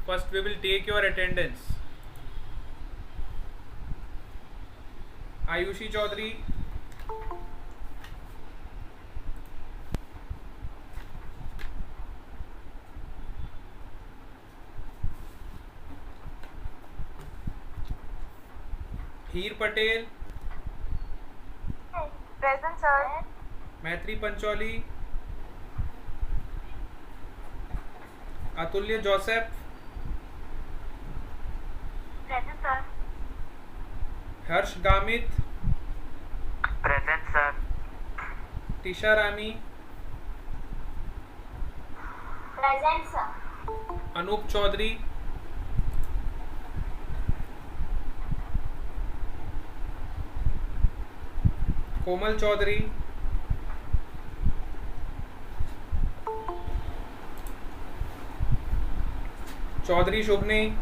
First we will take your attendance. Ayushi Chaudhary, Heer Patel, Present, sir. Maitri Pancholi, Atulya Joseph, Present, sir. Harsh Gamit, Present, sir. Tisha Rani, Present, sir. Anup Chaudhary, Komal Chaudhary, Chaudhary Shubhni,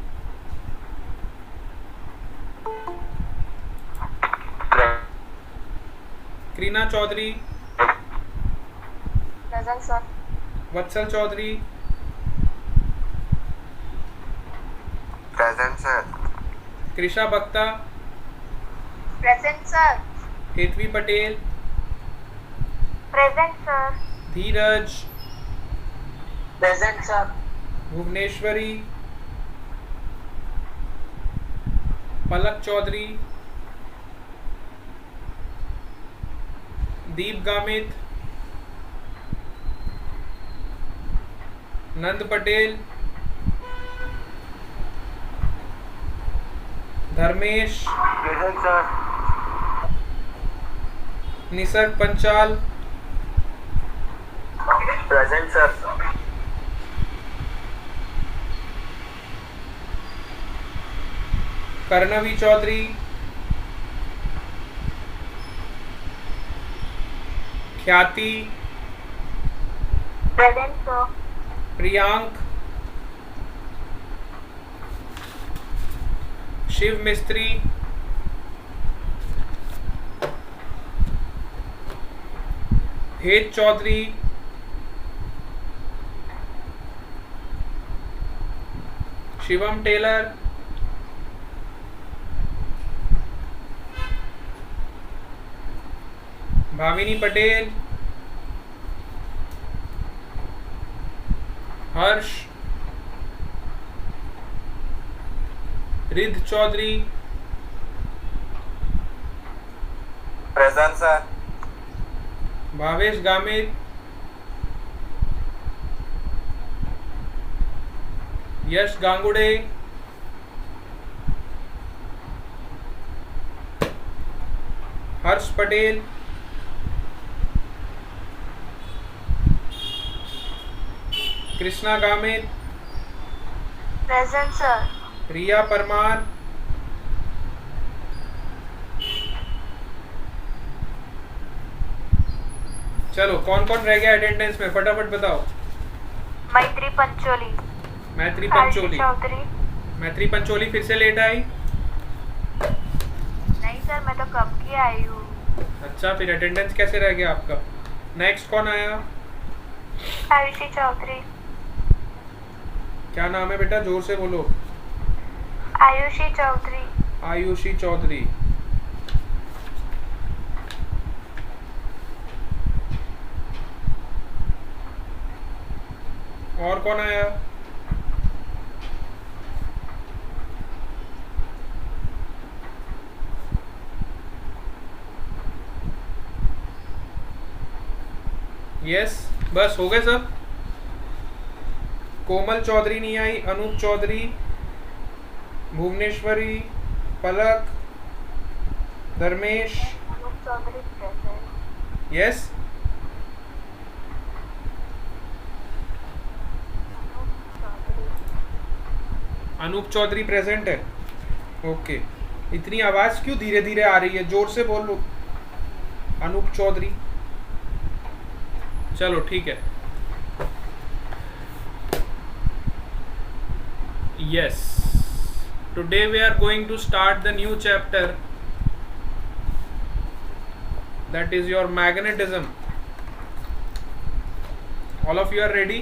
Krina Chaudhary, Present, sir. Vatsal Chaudhary, Present, sir. Krisha Bhakta, Present, sir. Hetvi Patel, Present, sir. Dheeraj, Present, sir. Bhuvneshwari, Palak Chaudhary, Deep Gamit, Nand Patel, Dharmesh, Present, sir. Nisarg Panchal, Present, sir. Karnavi Chaudhary, ख्याति, Present, sir. Priyank, Shiv मिस्त्री, हेत Chaudhary, Shivam Taylor, Bhavini Patel, हर्ष, Riddh Chaudhary, Present, sir. Bhavesh Gamit, यश गांगुड़े, हर्ष Patel, Krishna Gamit, Present, sir. रिया परमार, चलो कौन कौन रह गया attendance में, फटाफट बताओ। Maitri Pancholi. मैत्री Ayushi पंचोली, Chaudhary. मैत्री पंचोली फिर से लेट आई। नहीं सर, मैं तो कब की आई हूँ। अच्छा, फिर अटेंडेंस कैसे रह गया आपका। नेक्स्ट कौन आया, आयुषी चौधरी। क्या नाम है बेटा, जोर से बोलो। आयुषी चौधरी। आयुषी चौधरी, और कौन आया, यस बस हो गए सब। कोमल चौधरी नहीं आई, Anoop Chaudhary, Bhuvneshwari, Palak, Dharmesh, Anoop Chaudhary present। Yes, Anoop Chaudhary present है। ओके, इतनी आवाज क्यों धीरे धीरे आ रही है, जोर से बोलो। अनूप चौधरी, चलो ठीक है। Yes, today we are going to start the new chapter, that is your magnetism. All of you are ready?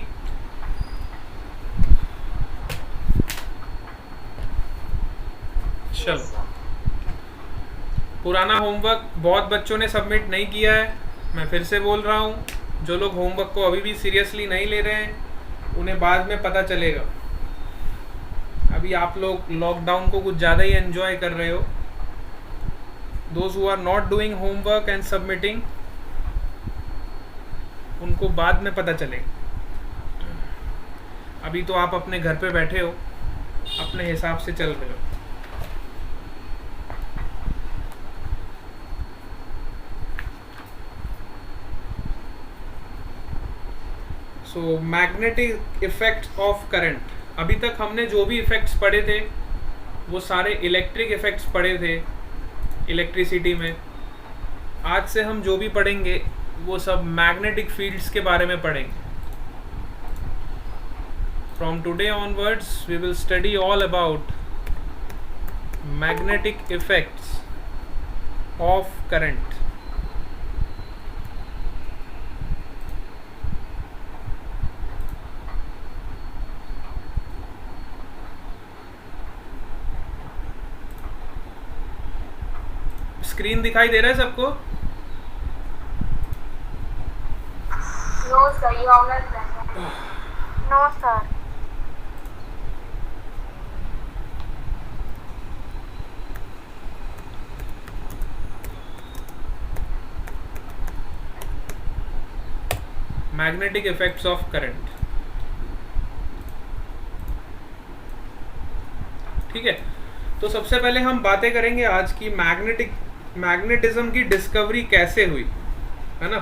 चलो, पुराना होमवर्क बहुत बच्चों ने सबमिट नहीं किया है, मैं फिर से बोल रहा हूँ, जो लोग होमवर्क को अभी भी सीरियसली नहीं ले रहे हैं उन्हें बाद में पता चलेगा। अभी आप लोग लॉकडाउन को कुछ ज़्यादा ही एंजॉय कर रहे हो। Those who are not doing homework and submitting, उनको बाद में पता चलेगा। अभी तो आप अपने घर पे बैठे हो, अपने हिसाब से चल रहे हो। So magnetic effects of current, अभी तक हमने जो भी इफेक्ट्स पढ़े थे वो सारे इलेक्ट्रिक इफेक्ट्स पढ़े थे इलेक्ट्रिसिटी में। आज से हम जो भी पढ़ेंगे वो सब मैग्नेटिक फील्ड्स के बारे में पढ़ेंगे। From today onwards we will study all about magnetic effects of current. Screen दिखाई दे रहा है सबको? No sir, you are not present. No sir. Magnetic effects of current. ठीक है, तो सबसे पहले हम बातें करेंगे आज की मैग्नेटिज्म की डिस्कवरी कैसे हुई, है ना।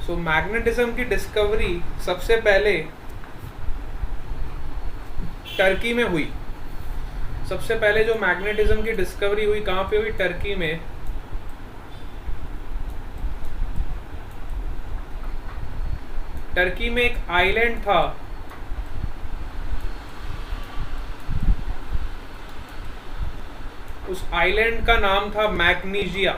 सो मैग्नेटिज्म की डिस्कवरी सबसे पहले टर्की में हुई। सबसे पहले जो मैग्नेटिज्म की डिस्कवरी हुई कहाँ पे हुई? टर्की में। टर्की में एक आइलैंड था, उस आइलैंड का नाम था मैग्नीशिया।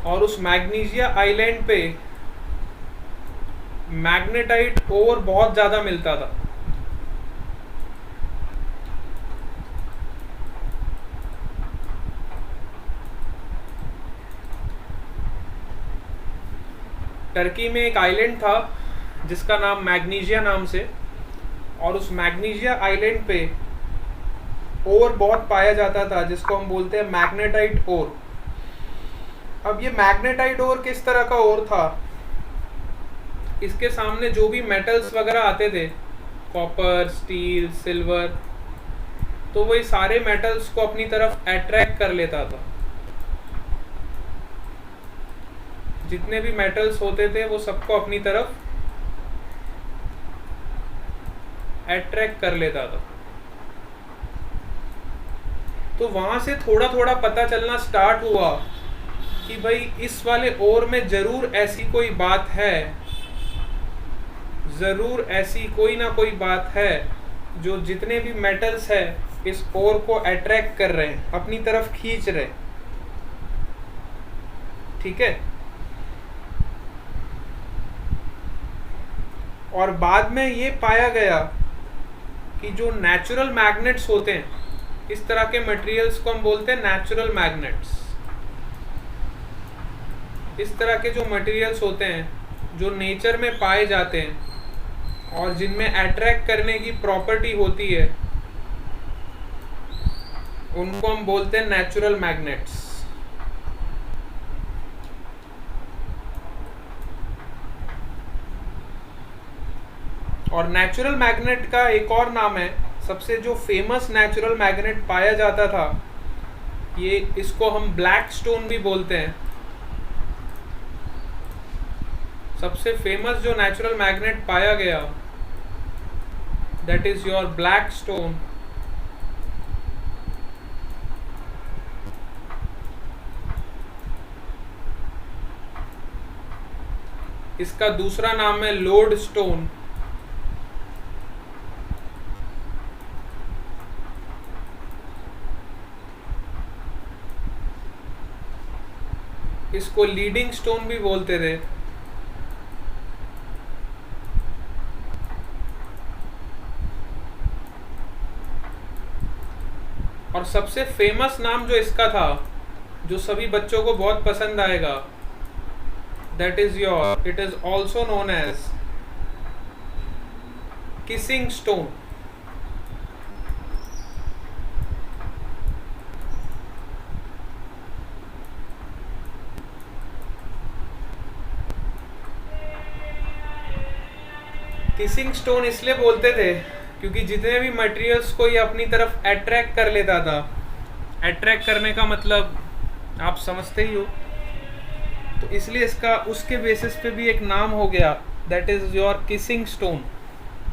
और उस मैग्नीशिया आइलैंड पे मैग्नेटाइट ओर बहुत ज्यादा मिलता था। टर्की में एक आइलैंड था जिसका नाम मैग्नीशिया नाम से, और उस मैग्नीशिया आइलैंड पे ओर बहुत पाया जाता था जिसको हम बोलते हैं मैग्नेटाइट ओर। अब ये मैग्नेटाइट ओर किस तरह का ओर था? इसके सामने जो भी मेटल्स वगैरह आते थे, कॉपर, स्टील, सिल्वर, तो वही सारे मेटल्स को अपनी तरफ अट्रैक्ट कर लेता था। जितने भी मेटल्स होते थे वो सबको अपनी तरफ अट्रैक्ट कर लेता था। तो वहां से थोड़ा थोड़ा पता चलना स्टार्ट हुआ कि भाई इस वाले ओर में जरूर ऐसी कोई बात है, जरूर ऐसी कोई ना कोई बात है जो जितने भी मेटल्स है इस ओर को अट्रैक्ट कर रहे हैं, अपनी तरफ खींच रहे। ठीक है। और बाद में ये पाया गया कि जो नेचुरल मैग्नेट्स होते हैं, इस तरह के मटेरियल्स को हम बोलते हैं नेचुरल मैग्नेट्स। इस तरह के जो मटेरियल्स होते हैं जो नेचर में पाए जाते हैं और जिनमें अट्रैक्ट करने की प्रॉपर्टी होती है, उनको हम बोलते हैं नेचुरल मैग्नेट्स। और नेचुरल मैग्नेट का एक और नाम है, सबसे जो फेमस नेचुरल मैग्नेट पाया जाता था, ये इसको हम ब्लैक स्टोन भी बोलते हैं। सबसे फेमस जो नेचुरल मैग्नेट पाया गया, that is your black stone. इसका दूसरा नाम है लोड स्टोन। इसको लीडिंग स्टोन भी बोलते थे। और सबसे फेमस नाम जो इसका था, जो सभी बच्चों को बहुत पसंद आएगा, that is your, it is also known as kissing stone. Kissing stone इसलिए बोलते थे क्योंकि जितने भी मटेरियल्स को ये अपनी तरफ अट्रैक्ट कर लेता था, अट्रैक्ट करने का मतलब आप समझते ही हो, तो इसलिए इसका उसके बेसिस पे भी एक नाम हो गया, that is your kissing stone.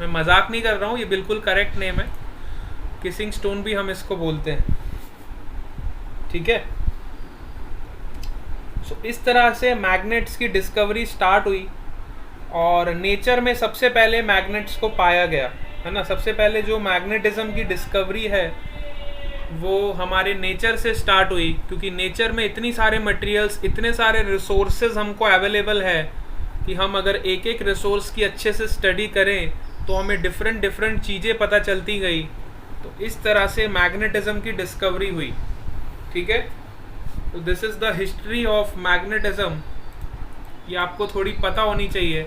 मैं मजाक नहीं कर रहा हूँ, ये बिल्कुल करेक्ट नेम है, किसिंग स्टोन भी हम इसको बोलते हैं। ठीक है, सो इस तरह से मैग्नेट्स की डिस्कवरी स्टार्ट हुई और नेचर में सबसे पहले मैग्नेट्स को पाया गया, है ना। सबसे पहले जो मैग्नेटिज्म की डिस्कवरी है वो हमारे नेचर से स्टार्ट हुई, क्योंकि नेचर में इतनी सारे मटेरियल्स, इतने सारे रिसोर्सेज हमको अवेलेबल है कि हम अगर एक एक रिसोर्स की अच्छे से स्टडी करें तो हमें डिफरेंट डिफरेंट चीज़ें पता चलती गई। तो इस तरह से मैग्नेटिज्म की डिस्कवरी हुई। ठीक है, तो this is the history of magnetism. ये आपको थोड़ी पता होनी चाहिए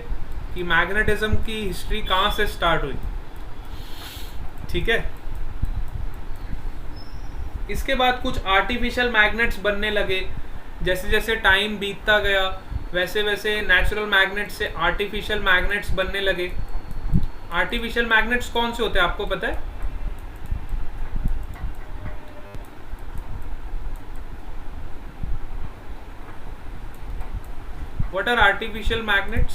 कि मैग्नेटिज्म की हिस्ट्री कहाँ से स्टार्ट हुई। ठीक है, इसके बाद कुछ आर्टिफिशियल मैग्नेट्स बनने लगे। जैसे जैसे टाइम बीतता गया वैसे वैसे नेचुरल मैग्नेट से आर्टिफिशियल मैग्नेट्स बनने लगे। आर्टिफिशियल मैग्नेट्स कौन से होते हैं आपको पता है? What are artificial magnets?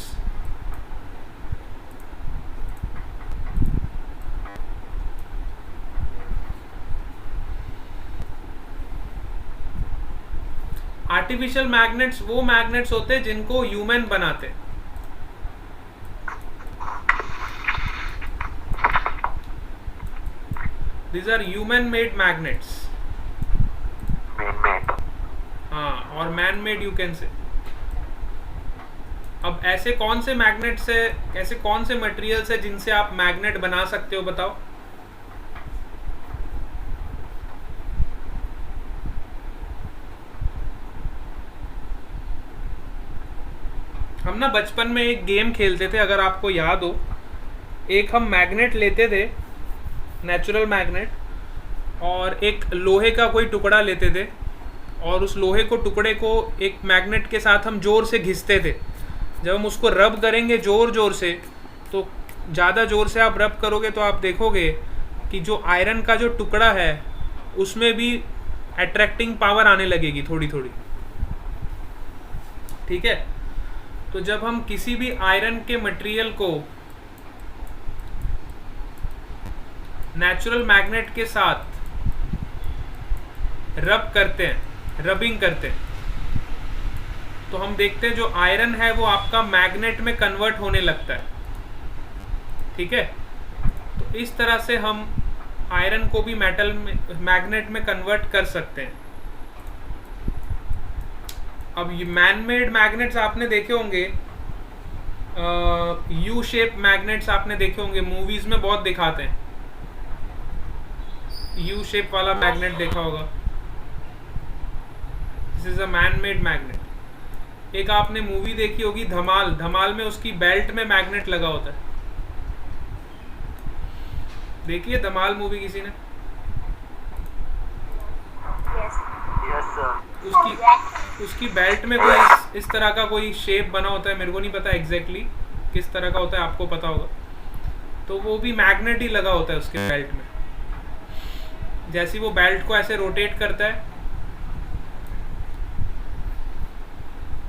Artificial magnets वो मैग्नेट्स होते हैं जिनको ह्यूमन बनाते हैं। These are human made magnets. Man-made. हाँ, और man made you can say. अब ऐसे कौन से मैग्नेट्स है, ऐसे कौन से मटेरियल्स है जिनसे आप मैग्नेट बना सकते हो, बताओ। हम ना बचपन में एक गेम खेलते थे, अगर आपको याद हो। एक हम मैग्नेट लेते थे, नेचुरल मैग्नेट, और एक लोहे का कोई टुकड़ा लेते थे, और उस लोहे को टुकड़े को एक मैग्नेट के साथ हम जोर से घिसते थे। जब हम उसको रब करेंगे जोर जोर से, तो ज़्यादा जोर से आप रब करोगे तो आप देखोगे कि जो आयरन का जो टुकड़ा है उसमें भी अट्रैक्टिंग पावर आने लगेगी थोड़ी थोड़ी। ठीक है, तो जब हम किसी भी आयरन के मटेरियल को नेचुरल मैग्नेट के साथ रब करते हैं, रबिंग करते हैं, तो हम देखते हैं जो आयरन है वो आपका मैग्नेट में कन्वर्ट होने लगता है। ठीक है, तो इस तरह से हम आयरन को भी मेटल में, मैग्नेट में कन्वर्ट कर सकते हैं। अब ये मैन मेड मैग्नेट्स आपने देखे होंगे, यू शेप मैग्नेट्स आपने देखे होंगे, मूवीज में बहुत दिखाते हैं। यू शेप वाला मैग्नेट देखा होगा, this is a man made magnet. एक आपने मूवी देखी होगी धमाल, धमाल में उसकी बेल्ट में मैग्नेट लगा होता है। देखिए धमाल मूवी किसी ने? Yes, sir. उसकी बेल्ट में कोई इस तरह का कोई शेप बना होता है, मेरे को नहीं पता एग्जैक्टली किस तरह का होता है, आपको पता होगा। तो वो भी मैग्नेट ही लगा होता है उसके बेल्ट में। जैसे वो बेल्ट को ऐसे रोटेट करता है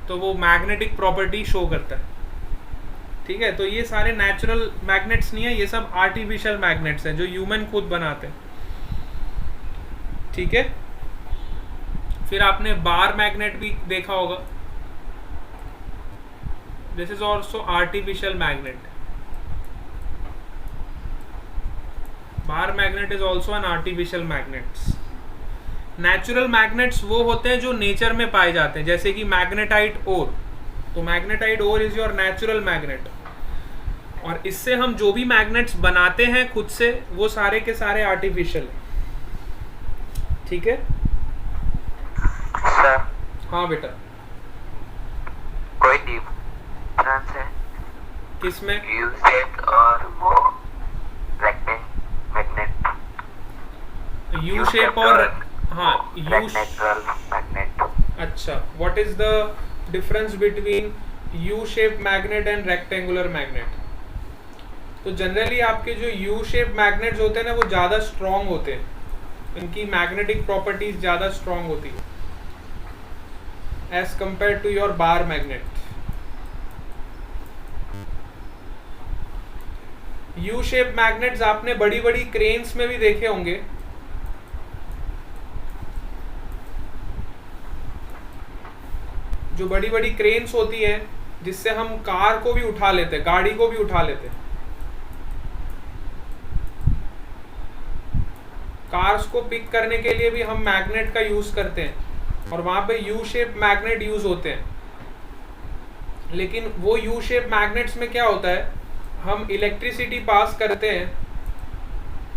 तो वो मैग्नेटिक प्रॉपर्टी शो करता है। ठीक है, तो ये सारे नेचुरल मैग्नेट्स नहीं है, ये सब आर्टिफिशियल मैग्नेट्स हैं जो ह्यूमन खुद बनाते हैं। ठीक है, फिर आपने बार मैग्नेट भी देखा होगा, this is also artificial magnet. Bar magnet is also an artificial magnets. Natural magnets वो होते हैं जो नेचर में पाए जाते हैं, जैसे कि मैग्नेटाइट ओर। तो magnetite ore is your natural magnet, और इससे हम जो भी मैग्नेट्स बनाते हैं खुद से, वो सारे के सारे आर्टिफिशियल हैं। ठीक है? सर हाँ बेटा। कोई डिफरेंस है किसमें? यू शेप और वो मैग्नेट? यू शेप और हाँ रेक्टेंगुलर मैग्नेट। अच्छा, what is the difference between U shape magnet and rectangular magnet? तो जनरली आपके जो यू शेप मैग्नेट्स होते हैं ना वो ज़्यादा स्ट्रॉन्ग होते हैं, इनकी मैग्नेटिक प्रॉपर्टीज ज़्यादा स्ट्रॉन्ग होती है as compare to your bar magnet. U shape magnets आपने बड़ी बड़ी क्रेन्स में भी देखे होंगे। जो बड़ी बड़ी क्रेन्स होती है जिससे हम कार को भी उठा लेते हैं, गाड़ी को भी उठा लेते हैं, कार्स को पिक करने के लिए भी हम मैग्नेट का यूज करते हैं और वहां पे यू शेप मैग्नेट यूज होते हैं। लेकिन वो यू शेप मैग्नेट्स में क्या होता है, हम इलेक्ट्रिसिटी पास करते हैं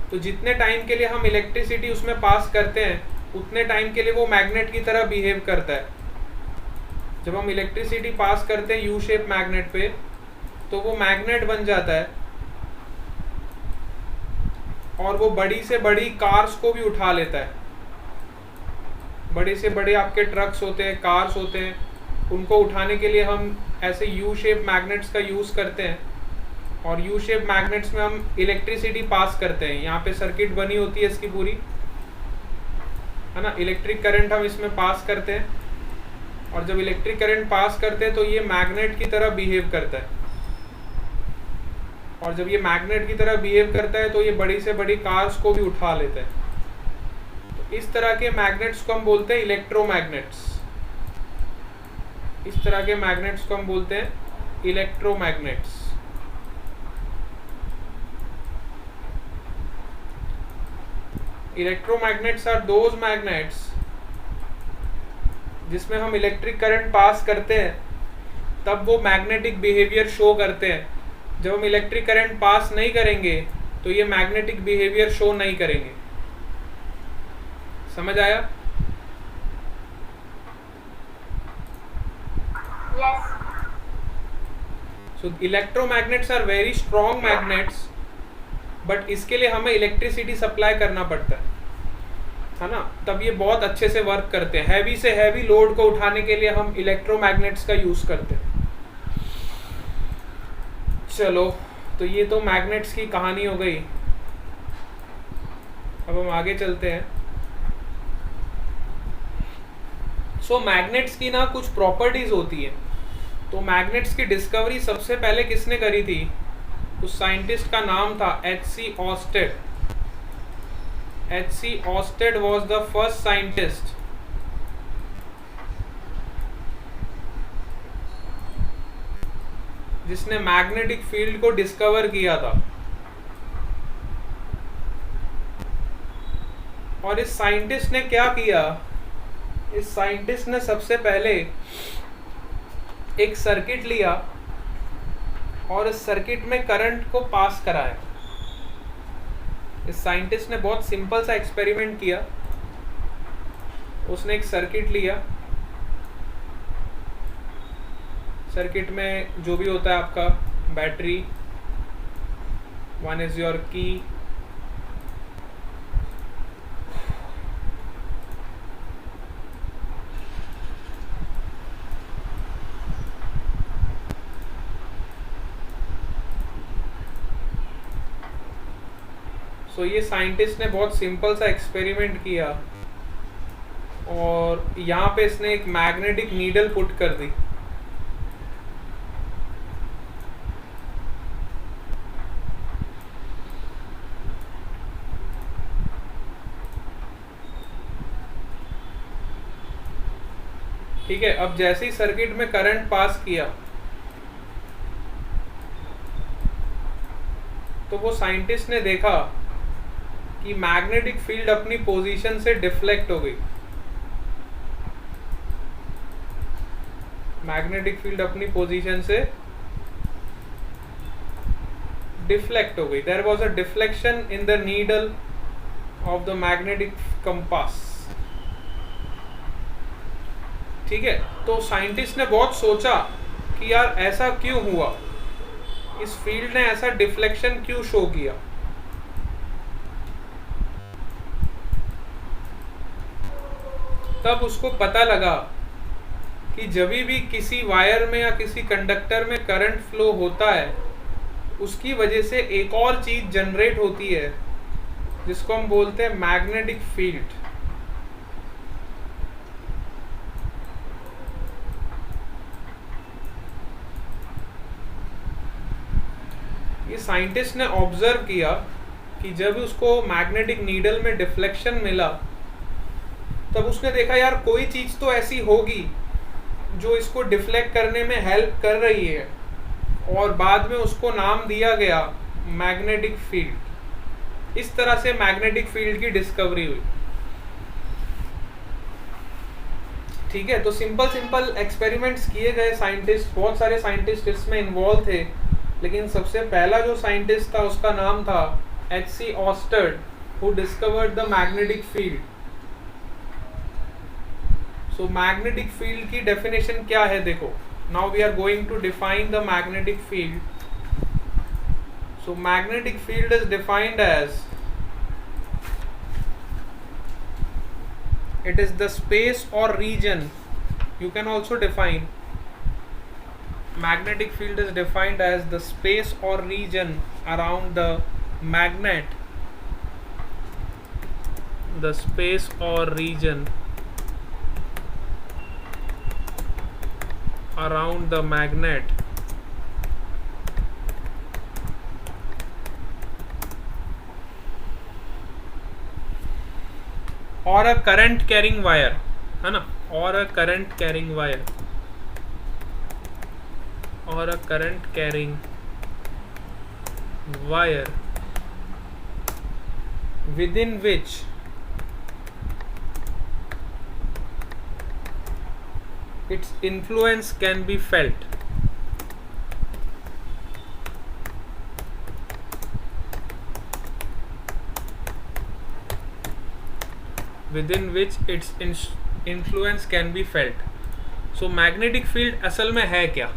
तो जितने टाइम के लिए हम इलेक्ट्रिसिटी उसमें पास करते हैं उतने टाइम के लिए वो मैग्नेट की तरह बिहेव करता है। जब हम इलेक्ट्रिसिटी पास करते हैं यू शेप मैग्नेट पे तो वो मैग्नेट बन जाता है और वो बड़ी से बड़ी कार्स को भी उठा लेता है। बड़े से बड़े आपके ट्रक्स होते हैं, कार्स होते हैं, उनको उठाने के लिए हम ऐसे यू शेप मैग्नेट्स का यूज़ करते हैं। और यू शेप मैग्नेट्स में हम इलेक्ट्रिसिटी पास करते हैं, यहाँ पे सर्किट बनी होती है इसकी पूरी, है ना, इलेक्ट्रिक करंट हम इसमें पास करते हैं और जब इलेक्ट्रिक करंट पास करते हैं तो ये मैग्नेट की तरह बिहेव करता है और जब ये मैग्नेट की तरह बिहेव करता है तो ये बड़ी से बड़ी कार्स को भी उठा लेता है। तो इस तरह के मैग्नेट्स को हम बोलते हैं इलेक्ट्रोमैग्नेट्स। इस तरह के मैग्नेट्स को हम बोलते हैं electromagnets. Electromagnets are those magnets जिसमें हम इलेक्ट्रिक करंट पास करते हैं तब वो मैग्नेटिक बिहेवियर शो करते हैं। जब हम इलेक्ट्रिक करंट पास नहीं करेंगे तो ये मैग्नेटिक बिहेवियर शो नहीं करेंगे। समझ आया? Yes. So electromagnets are very strong magnets, but इसके लिए हमें इलेक्ट्रिसिटी सप्लाई करना पड़ता है ना, तब ये बहुत अच्छे से वर्क करते हैं। हैवी से हैवी लोड को उठाने के लिए हम इलेक्ट्रोमैग्नेट्स का यूज करते हैं। चलो, तो ये तो मैग्नेट्स की कहानी हो गई। अब हम आगे चलते हैं। सो मैग्नेट्स की ना कुछ प्रॉपर्टीज होती है। तो मैग्नेट्स की डिस्कवरी सबसे पहले किसने करी थी? उस साइंटिस्ट का नाम था H.C. Oersted. H.C. Oersted was the first scientist जिसने मैग्नेटिक फील्ड को डिस्कवर किया था। और इस साइंटिस्ट ने क्या किया? इस साइंटिस्ट ने सबसे पहले एक सर्किट लिया और इस सर्किट में करंट को पास कराया। इस साइंटिस्ट ने बहुत सिंपल सा एक्सपेरिमेंट किया। उसने एक सर्किट लिया, सर्किट में जो भी होता है आपका बैटरी, वन इज योर की, सो ये साइंटिस्ट ने बहुत सिंपल सा एक्सपेरिमेंट किया और यहाँ पे इसने एक मैग्नेटिक नीडल पुट कर दी। ठीक है, अब जैसे ही सर्किट में करंट पास किया तो वो साइंटिस्ट ने देखा कि मैग्नेटिक फील्ड अपनी पोजीशन से डिफ्लेक्ट हो गई। मैग्नेटिक फील्ड अपनी पोजीशन से डिफ्लेक्ट हो गई। There was a deflection in the needle of the magnetic compass. ठीक है, तो साइंटिस्ट ने बहुत सोचा कि यार ऐसा क्यों हुआ, इस फील्ड ने ऐसा डिफ्लेक्शन क्यों शो किया। तब उसको पता लगा कि जब भी किसी वायर में या किसी कंडक्टर में करंट फ्लो होता है, उसकी वजह से एक और चीज जनरेट होती है जिसको हम बोलते हैं मैग्नेटिक फील्ड। ये साइंटिस्ट ने ऑब्जर्व किया कि जब उसको मैग्नेटिक नीडल में डिफ्लेक्शन मिला, तब उसने देखा यार कोई चीज तो ऐसी होगी जो इसको डिफ्लेक्ट करने में हेल्प कर रही है, और बाद में उसको नाम दिया गया मैग्नेटिक फील्ड। इस तरह से मैग्नेटिक फील्ड की डिस्कवरी हुई। ठीक है, तो सिंपल एक्सपेरिमेंट्स किए गए, साइंटिस्ट, बहुत सारे साइंटिस्ट इसमें इन्वॉल्व थे, लेकिन सबसे पहला जो साइंटिस्ट था उसका नाम था H.C. ऑस्टर्ड, who discovered the magnetic field. So magnetic field की डेफिनेशन क्या है, देखो, now we are going to define the magnetic field. So magnetic field is defined as it is the space or region, you can also define magnetic field is defined as the space or region around the magnet, the space or region around the magnet or a current carrying wire, है ना, or a current carrying wire, or a current carrying wire within which its influence can be felt. Within which its influence can be felt. So magnetic field असल में है क्या?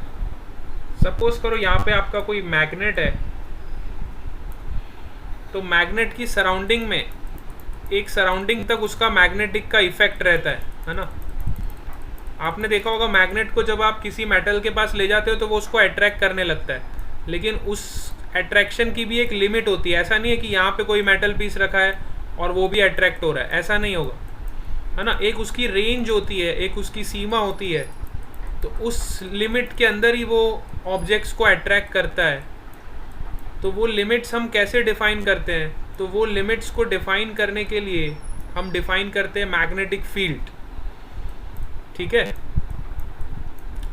Suppose करो यहाँ पे आपका कोई मैग्नेट है, तो मैग्नेट की सराउंडिंग में एक सराउंडिंग तक उसका मैग्नेटिक का इफेक्ट रहता है ना। आपने देखा होगा मैग्नेट को जब आप किसी मेटल के पास ले जाते हो तो वो उसको अट्रैक्ट करने लगता है, लेकिन उस अट्रैक्शन की भी एक लिमिट होती है। ऐसा नहीं है कि यहाँ पे कोई मेटल पीस रखा है और वो भी अट्रैक्ट हो रहा है, ऐसा नहीं होगा, है ना। एक उसकी रेंज होती है, एक उसकी सीमा होती है, तो उस लिमिट के अंदर ही वो ऑब्जेक्ट्स को अट्रैक्ट करता है। तो वो लिमिट्स हम कैसे डिफाइन करते हैं, तो वो लिमिट्स को डिफाइन करने के लिए हम डिफाइन करते हैं मैग्नेटिक फील्ड। ठीक है,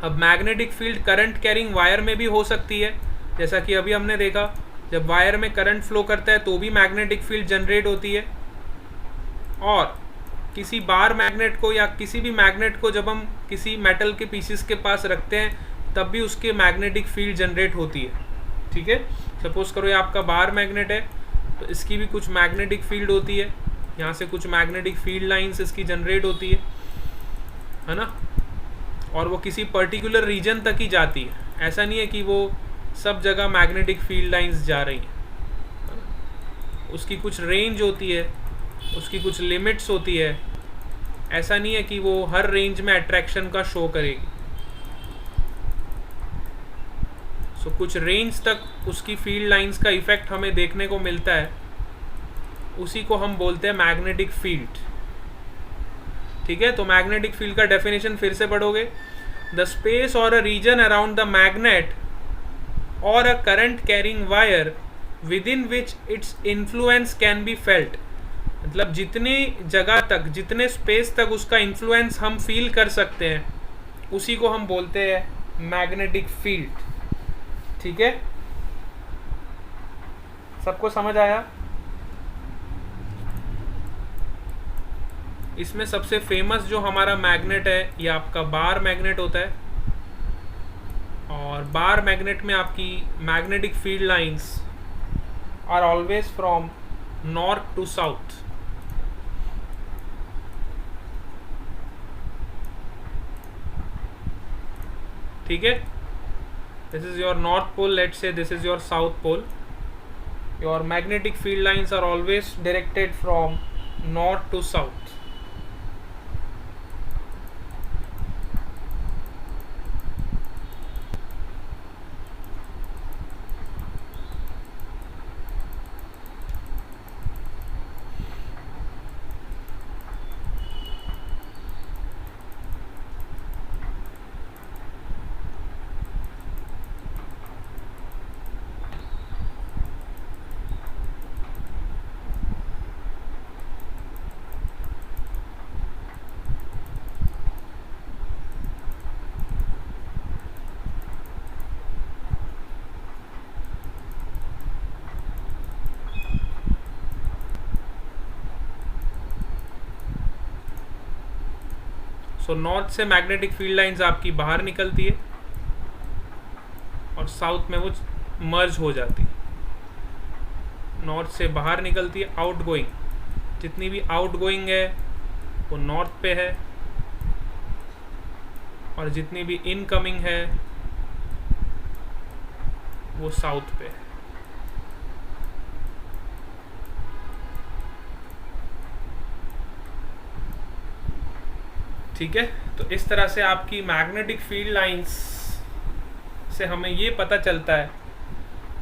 अब magnetic field current carrying wire में भी हो सकती है, जैसा कि अभी हमने देखा, जब वायर में करंट फ्लो करता है तो भी मैग्नेटिक फील्ड जनरेट होती है। और किसी बार मैग्नेट को या किसी भी मैग्नेट को जब हम किसी मेटल के पीसेस के पास रखते हैं तब भी उसके मैग्नेटिक फील्ड जनरेट होती है। ठीक है, सपोज करो ये आपका बार मैग्नेट है, तो इसकी भी कुछ मैग्नेटिक फील्ड होती है, यहाँ से कुछ मैग्नेटिक फील्ड लाइंस इसकी जनरेट होती है ना, और वो किसी पर्टिकुलर रीजन तक ही जाती है। ऐसा नहीं है कि वो सब जगह मैग्नेटिक फील्ड लाइंस जा रही हैं, उसकी कुछ रेंज होती है, उसकी कुछ लिमिट्स होती है। ऐसा नहीं है कि वो हर रेंज में अट्रैक्शन का शो करेगी। सो कुछ रेंज तक उसकी फील्ड लाइंस का इफेक्ट हमें देखने को मिलता है, उसी को हम बोलते हैं मैग्नेटिक फील्ड। ठीक है, तो मैग्नेटिक फील्ड का डेफिनेशन फिर से पढ़ोगे, द स्पेस और a region around the magnet और a current carrying wire with in which its influence can be felt. मतलब जितनी जगह तक, जितने स्पेस तक उसका इन्फ्लुएंस हम फील कर सकते हैं, उसी को हम बोलते हैं मैग्नेटिक फील्ड। ठीक है, सबको समझ आया? इसमें सबसे फेमस जो हमारा मैग्नेट है ये आपका बार मैग्नेट होता है, और बार मैग्नेट में आपकी magnetic field lines are always from north to south. ठीक है, this is your north pole, let's say this is your south pole. Your magnetic field lines are always directed from north to south. So north से magnetic field lines आपकी बाहर निकलती है और south में वो मर्ज हो जाती है. नॉर्थ से बाहर निकलती है, आउट गोइंग, जितनी भी आउट गोइंग है वो नॉर्थ पे है और जितनी भी इनकमिंग है वो साउथ पे है. ठीक है, तो इस तरह से आपकी मैग्नेटिक फील्ड लाइंस से हमें ये पता चलता है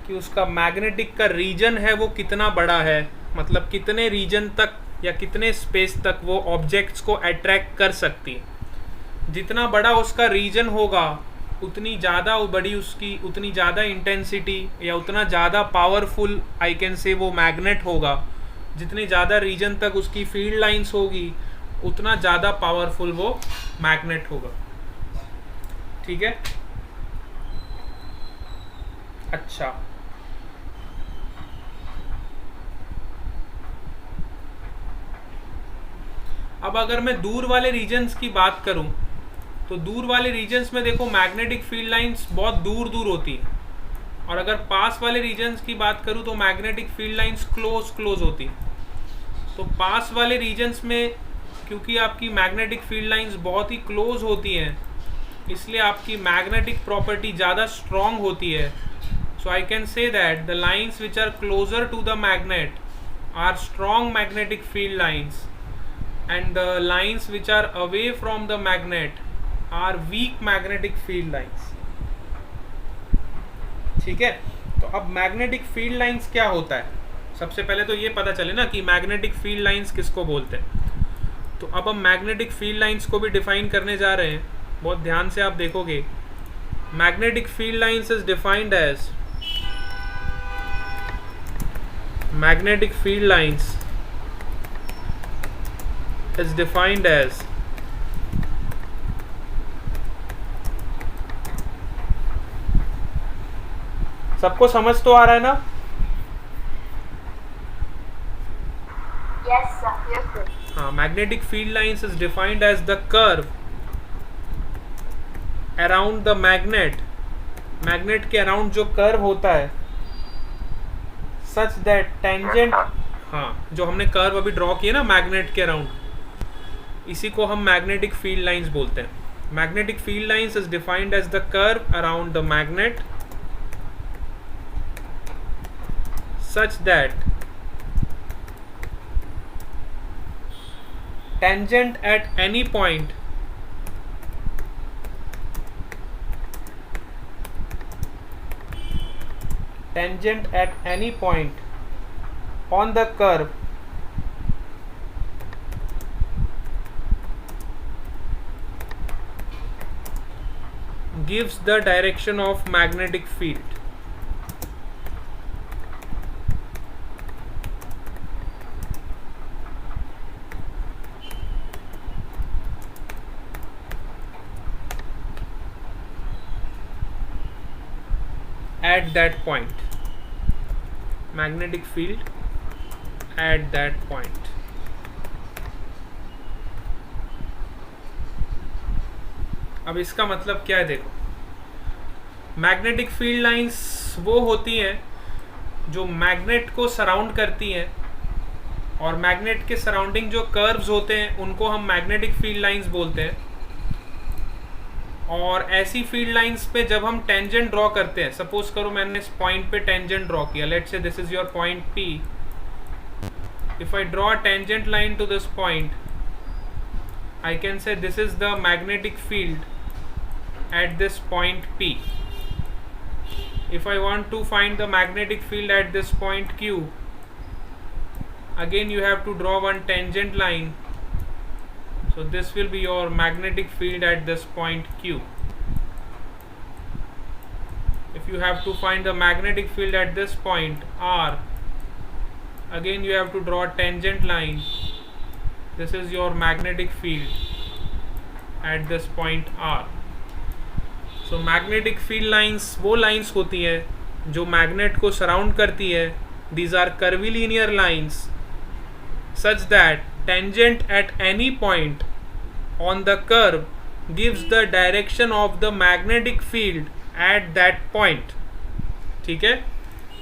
कि उसका मैग्नेटिक का रीजन है वो कितना बड़ा है, मतलब कितने रीजन तक या कितने स्पेस तक वो ऑब्जेक्ट्स को अट्रैक्ट कर सकती है. जितना बड़ा उसका रीजन होगा उतनी ज़्यादा बड़ी उसकी, उतनी ज़्यादा इंटेंसिटी या उतना ज़्यादा पावरफुल आई कैन से वो मैग्नेट होगा. जितनी ज़्यादा रीजन तक उसकी फील्ड लाइंस होगी उतना ज़्यादा पावरफुल वो मैग्नेट होगा. ठीक है, अच्छा, अब अगर मैं दूर वाले रीजन्स की बात करूं तो दूर वाले रीजन्स में देखो मैग्नेटिक फील्ड लाइंस बहुत दूर दूर होती है, और अगर पास वाले रीजन्स की बात करूं तो मैग्नेटिक फील्ड लाइंस क्लोज होती है. तो पास वाले रीजन्स में क्योंकि आपकी मैग्नेटिक फील्ड लाइंस बहुत ही क्लोज होती हैं, इसलिए आपकी मैग्नेटिक प्रॉपर्टी ज़्यादा स्ट्रॉन्ग होती है. So I can say that the lines which are closer to the magnet are strong magnetic field lines and the lines which are away from the magnet are weak magnetic field lines. ठीक है, तो अब magnetic field lines क्या होता है, सबसे पहले तो ये पता चले ना कि मैग्नेटिक फील्ड लाइंस किसको बोलते हैं. तो अब हम मैग्नेटिक फील्ड लाइंस को भी डिफाइन करने जा रहे हैं. बहुत ध्यान से आप देखोगे, magnetic field lines is defined as, magnetic field lines is defined as सबको समझ तो आ रहा है ना? Yes, sir. Yes, sir. हाँ, magnetic field lines is defined as the curve around the magnet. Magnet के अराउंड जो कर्व होता है सच दैट टेंजेंट, हाँ जो हमने कर्व अभी ड्रॉ किया ना मैग्नेट के अराउंड, इसी को हम मैग्नेटिक फील्ड लाइंस बोलते हैं. Magnetic field lines is defined as the curve around the magnet such that tangent at any point on the curve gives the direction of magnetic field. At that point, magnetic field at that point. अब इसका मतलब क्या है, देखो magnetic field lines वो होती हैं जो मैग्नेट को सराउंड करती हैं, और मैग्नेट के सराउंडिंग जो कर्व्स होते हैं उनको हम मैग्नेटिक फील्ड लाइंस बोलते हैं. और ऐसी फील्ड लाइंस पे जब हम टेंजेंट ड्रॉ करते हैं, सपोज करो मैंने इस पॉइंट पे टेंजेंट ड्रॉ किया, let's say this is your point P. If I draw a tangent line to this point, I can say this is the magnetic field at this point P. If I want to find the magnetic field at this point Q, again you have to draw one tangent line. So this will be your magnetic field at this point Q. If you have to find the magnetic field at this point R, again you have to draw a tangent line. This is your magnetic field at this point R. So magnetic field lines वो lines होती है जो magnet को surround करती है. These are curvilinear lines such that tangent at any point on the curve gives the direction of the magnetic field at that point. ठीक है,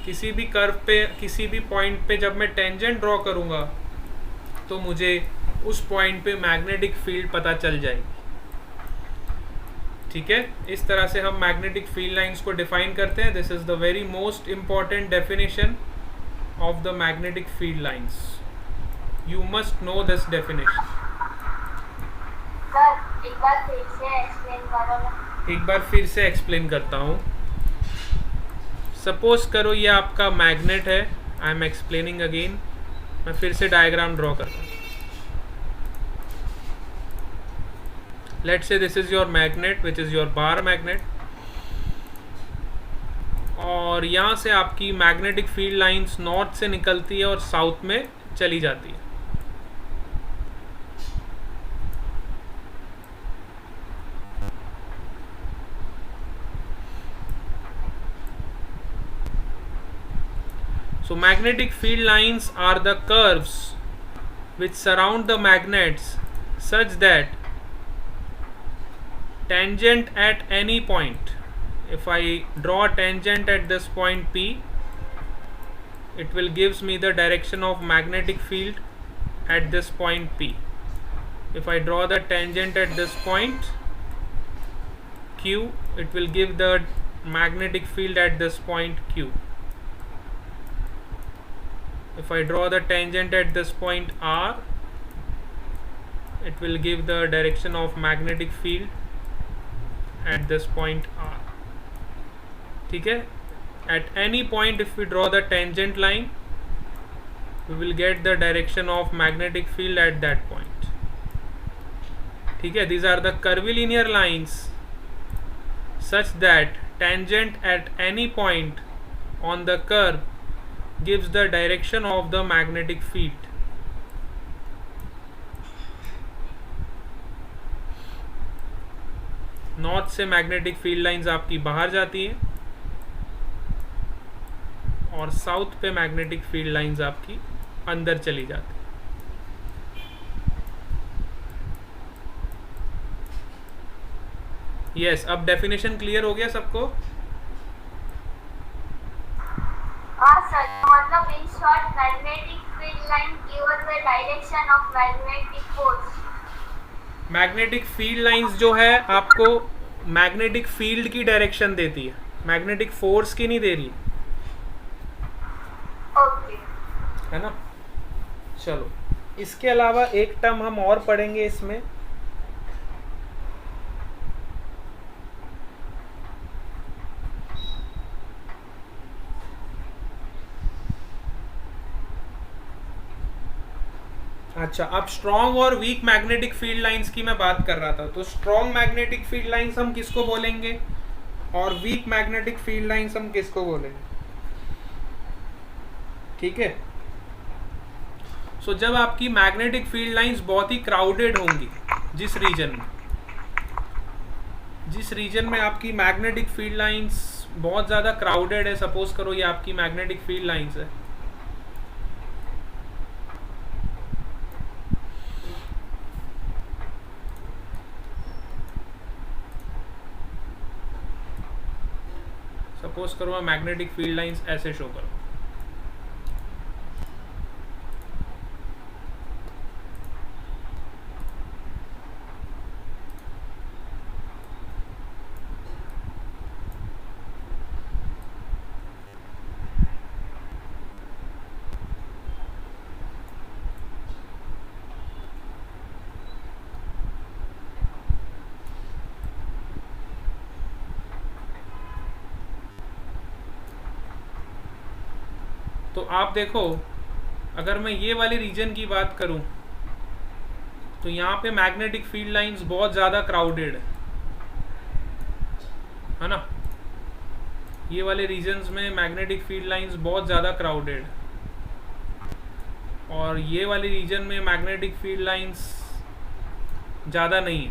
किसी भी कर्व पे, किसी भी पॉइंट पे जब मैं टेंजेंट ड्रॉ करूंगा तो मुझे उस पॉइंट पे मैग्नेटिक फील्ड पता चल जाएगी. ठीक है, इस तरह से हम मैग्नेटिक फील्ड लाइंस को डिफाइन करते हैं. This is the very most important definition of the magnetic field lines. You must know this definition. Sir एक बार फिर से एक्सप्लेन करो ना. एक बार फिर से एक्सप्लेन करता हूँ. सपोज करो ये आपका मैग्नेट है. I am explaining again. मैं फिर से डायग्राम ड्रॉ करता हूँ. Let's say this is your magnet which is your bar magnet, और यहाँ से आपकी मैग्नेटिक फील्ड लाइंस नॉर्थ से निकलती है और साउथ में चली जाती है. So magnetic field lines are the curves which surround the magnets such that tangent at any point, if I draw a tangent at this point P, it will gives me the direction of magnetic field at this point P. If I draw the tangent at this point Q, it will give the magnetic field at this point Q. If I draw the tangent at this point R, it will give the direction of magnetic field at this point R. ठीक है, at any point if we draw the tangent line, we will get the direction of magnetic field at that point. ठीक है, these are the curvilinear lines such that tangent at any point on the curve gives the direction of the magnetic field. North से magnetic field lines आपकी बाहर जाती हैं और south पे magnetic field lines आपकी अंदर चली जाती हैं. यस, अब डेफिनेशन क्लियर हो गया सबको? हाँ सर, मतलब in short magnetic field line gives the direction of magnetic force. Magnetic field lines जो है आपको मैग्नेटिक फील्ड की डायरेक्शन देती है, मैग्नेटिक फोर्स की नहीं दे रही. ओके, है ना. चलो, इसके अलावा एक टर्म हम और पढ़ेंगे इसमें. अच्छा, अब स्ट्रॉन्ग और वीक मैग्नेटिक फील्ड लाइंस की मैं बात कर रहा था. तो स्ट्रॉन्ग मैग्नेटिक फील्ड लाइंस हम किसको बोलेंगे और वीक मैग्नेटिक फील्ड लाइंस हम किसको बोलेंगे? ठीक है. सो जब आपकी मैग्नेटिक फील्ड लाइंस बहुत ही क्राउडेड होंगी, जिस रीजन में आपकी मैग्नेटिक फील्ड लाइंस बहुत ज़्यादा क्राउडेड है, सपोज करो ये आपकी मैग्नेटिक फील्ड लाइंस है, सपोज करो मैं मैग्नेटिक फील्ड लाइंस ऐसे शो करूँ. तो आप देखो, अगर मैं ये वाली रीजन की बात करूं तो यहाँ पे मैग्नेटिक फील्ड लाइंस बहुत ज़्यादा क्राउडेड है ना। ये वाले रीजन्स में मैग्नेटिक फील्ड लाइंस बहुत ज़्यादा क्राउडेड, और ये वाले रीजन में मैग्नेटिक फील्ड लाइंस ज़्यादा नहीं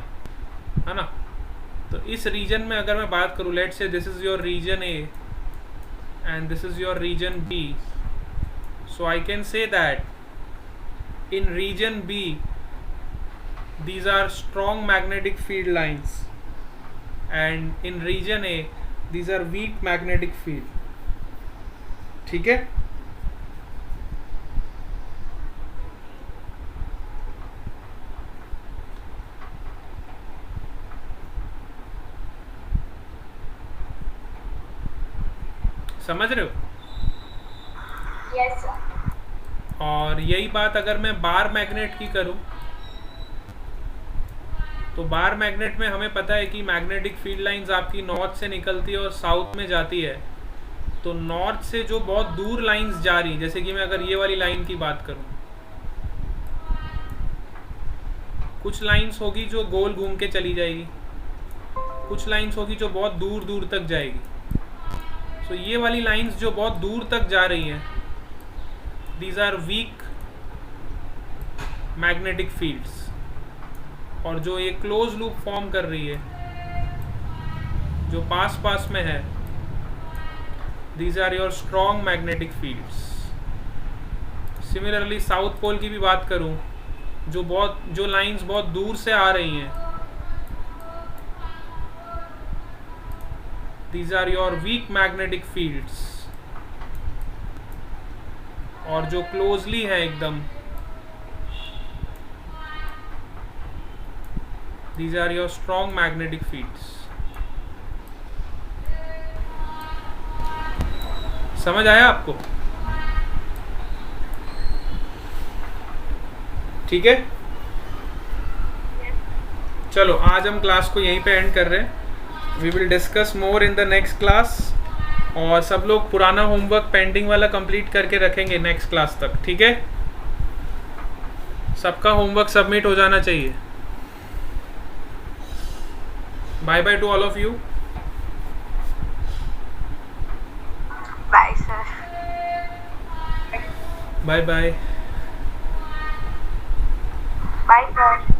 है ना। तो इस रीजन में अगर मैं बात करूँ, let's say this is your region A and this is your region B, so I can say that in region B these are strong magnetic field lines, and in region A these are weak magnetic field. ठीक है, समझ रहे हो। Yes sir. और यही बात अगर मैं बार मैग्नेट की करूं, तो बार मैग्नेट में हमें पता है कि मैग्नेटिक फील्ड लाइंस आपकी नॉर्थ से निकलती है और साउथ में जाती है। तो नॉर्थ से जो बहुत दूर लाइंस जा रही, जैसे कि मैं अगर ये वाली लाइन की बात करूं, कुछ लाइंस होगी जो गोल घूम के चली जाएगी, कुछ लाइंस होगी जो बहुत दूर दूर तक जाएगी। तो ये वाली लाइंस जो बहुत दूर तक जा रही हैं, these are weak magnetic fields, और जो ये क्लोज लूप फॉर्म कर रही है, जो पास पास में है, these are your strong magnetic fields. Similarly south pole की भी बात करूं, जो लाइंस बहुत दूर से आ रही हैं, these are your weak magnetic fields, और जो क्लोजली है एकदम, these are your strong magnetic fields। समझ आया आपको? ठीक है, चलो आज हम क्लास को यहीं पे एंड कर रहे हैं। We will discuss more in the next class, और सब लोग पुराना होमवर्क पेंडिंग वाला कंप्लीट करके रखेंगे नेक्स्ट क्लास तक, ठीक है। सबका होमवर्क सबमिट हो जाना चाहिए। Bye bye to all of you. Bye sir. Bye bye. Bye sir.